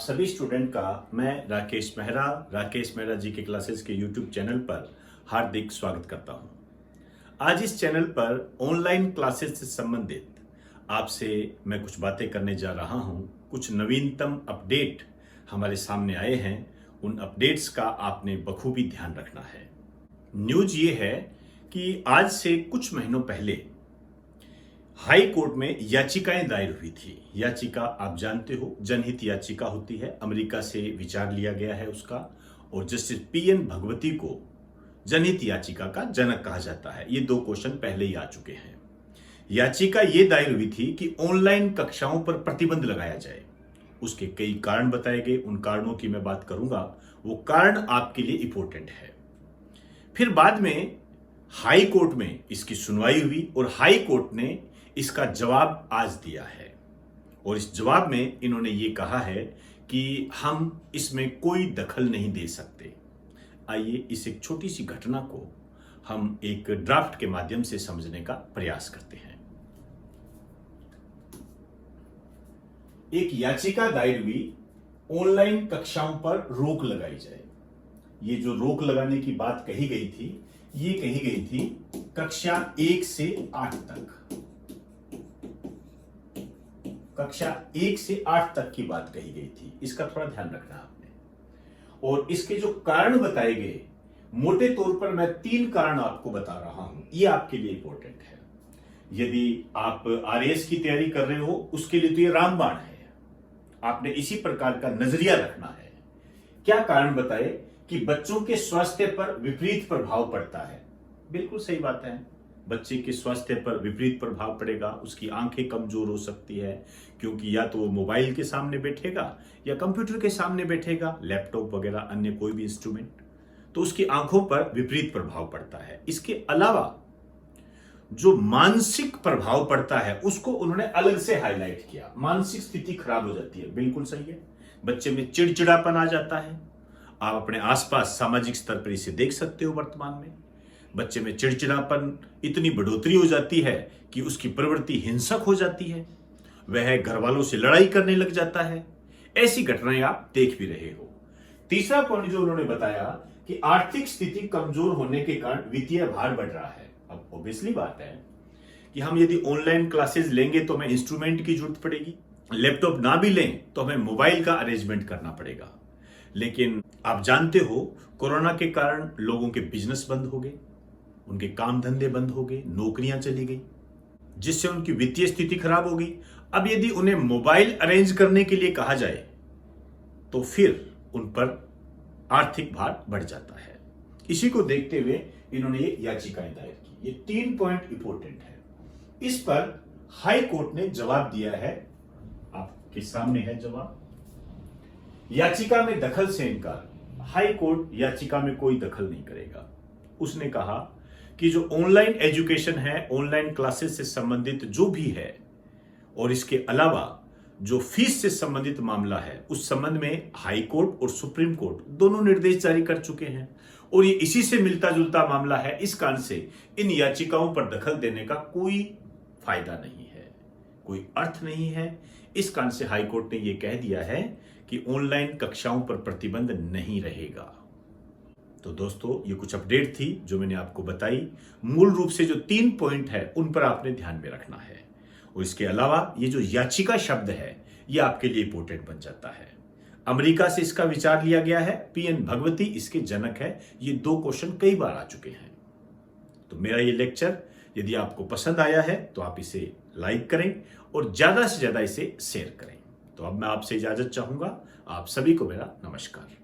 सभी स्टूडेंट का मैं राकेश मेहरा जी के क्लासेस के यूट्यूब चैनल पर हार्दिक स्वागत करता हूं। आज इस चैनल पर ऑनलाइन क्लासेस से संबंधित आपसे मैं कुछ बातें करने जा रहा हूं। कुछ नवीनतम अपडेट हमारे सामने आए हैं, उन अपडेट्स का आपने बखूबी ध्यान रखना है। न्यूज ये है कि आज से कुछ महीनों पहले हाई कोर्ट में याचिकाएं दायर हुई थी। याचिका आप जानते हो जनहित याचिका होती है, अमेरिका से विचार लिया गया है उसका, और जस्टिस पीएन भगवती को जनहित याचिका का जनक कहा जाता है। ये 2 क्वेश्चन पहले ही आ चुके हैं। याचिका ये दायर हुई थी कि ऑनलाइन कक्षाओं पर प्रतिबंध लगाया जाए। उसके कई कारण बताए गए, उन कारणों की मैं बात करूंगा, वो कारण आपके लिए इंपॉर्टेंट है। फिर बाद में हाई कोर्ट में इसकी सुनवाई हुई और हाई कोर्ट ने इसका जवाब आज दिया है, और इस जवाब में इन्होंने ये कहा है कि हम इसमें कोई दखल नहीं दे सकते। आइए इस एक छोटी सी घटना को हम एक ड्राफ्ट के माध्यम से समझने का प्रयास करते हैं। एक याचिका दायर हुई, ऑनलाइन कक्षाओं पर रोक लगाई जाए। ये जो रोक लगाने की बात कही गई थी, ये कही गई थी कक्षा 1 से 8 तक। कक्षा 1 से 8 तक की बात कही गई थी, इसका थोड़ा ध्यान रखना आपने। और इसके जो कारण बताए गए, मोटे तौर पर मैं 3 कारण आपको बता रहा हूं, ये आपके लिए इंपॉर्टेंट है। यदि आप आरएएस की तैयारी कर रहे हो, उसके लिए तो ये रामबाण है, आपने इसी प्रकार का नजरिया रखना है। क्या कारण बताए कि बच्चों के स्वास्थ्य पर विपरीत प्रभाव पड़ता है। बिल्कुल सही बात है, बच्चे के स्वास्थ्य पर विपरीत प्रभाव पड़ेगा, उसकी आंखें कमजोर हो सकती है, क्योंकि या तो वो मोबाइल के सामने बैठेगा या कंप्यूटर के सामने बैठेगा, लैपटॉप वगैरह अन्य कोई भी इंस्ट्रूमेंट, तो उसकी आंखों पर विपरीत प्रभाव पड़ता है। इसके अलावा जो मानसिक प्रभाव पड़ता है उसको उन्होंने अलग से हाईलाइट किया। मानसिक स्थिति खराब हो जाती है, बिल्कुल सही है, बच्चे में चिड़चिड़ापन आ जाता है। आप अपने आसपास सामाजिक स्तर पर इसे देख सकते हो। वर्तमान में बच्चे में चिड़चिड़ापन इतनी बढ़ोतरी हो जाती है कि उसकी प्रवृत्ति हिंसक हो जाती है, वह घर वालों से लड़ाई करने लग जाता है। ऐसी घटनाएं आप देख भी रहे हो। तीसरा पॉइंट जो उन्होंने बताया कि आर्थिक स्थिति कमजोर होने के कारण वित्तीय भार बढ़ रहा है। अब ऑब्वियसली बात है कि हम यदि ऑनलाइन क्लासेस लेंगे तो हमें इंस्ट्रूमेंट की जरूरत पड़ेगी, लैपटॉप ना भी लें तो हमें मोबाइल का अरेंजमेंट करना पड़ेगा। लेकिन आप जानते हो कोरोना के कारण लोगों के बिजनेस बंद हो गए, उनके काम धंधे बंद हो गए, नौकरियां चली गई, जिससे उनकी वित्तीय स्थिति खराब हो गई। अब यदि उन्हें मोबाइल अरेंज करने के लिए कहा जाए तो फिर उन पर आर्थिक भार बढ़ जाता है। इसी को देखते हुए इन्होंने ये याचिकाएं दायर की। ये 3 पॉइंट इंपॉर्टेंट है। इस पर हाई कोर्ट ने जवाब दिया है, आपके सामने है जवाब। याचिका में दखल से इनकार। हाई कोर्ट याचिका में कोई दखल नहीं करेगा। उसने कहा कि जो ऑनलाइन एजुकेशन है, ऑनलाइन क्लासेस से संबंधित जो भी है, और इसके अलावा जो फीस से संबंधित मामला है, उस संबंध में हाई कोर्ट और सुप्रीम कोर्ट दोनों निर्देश जारी कर चुके हैं, और ये इसी से मिलता जुलता मामला है। इस कारण से इन याचिकाओं पर दखल देने का कोई फायदा नहीं है, कोई अर्थ नहीं है। इस कारण से हाई कोर्ट ने यह कह दिया है कि ऑनलाइन कक्षाओं पर प्रतिबंध नहीं रहेगा। तो दोस्तों, ये कुछ अपडेट थी जो मैंने आपको बताई। मूल रूप से जो 3 पॉइंट है उन पर आपने ध्यान में रखना है, और इसके अलावा ये जो याचिका शब्द है ये आपके लिए इंपॉर्टेंट बन जाता है। अमेरिका से इसका विचार लिया गया है, पीएन भगवती इसके जनक है। ये 2 क्वेश्चन कई बार आ चुके हैं। तो मेरा ये लेक्चर यदि आपको पसंद आया है तो आप इसे लाइक करें और ज्यादा से ज्यादा इसे शेयर करें। तो अब मैं आपसे इजाजत चाहूंगा। आप सभी को मेरा नमस्कार।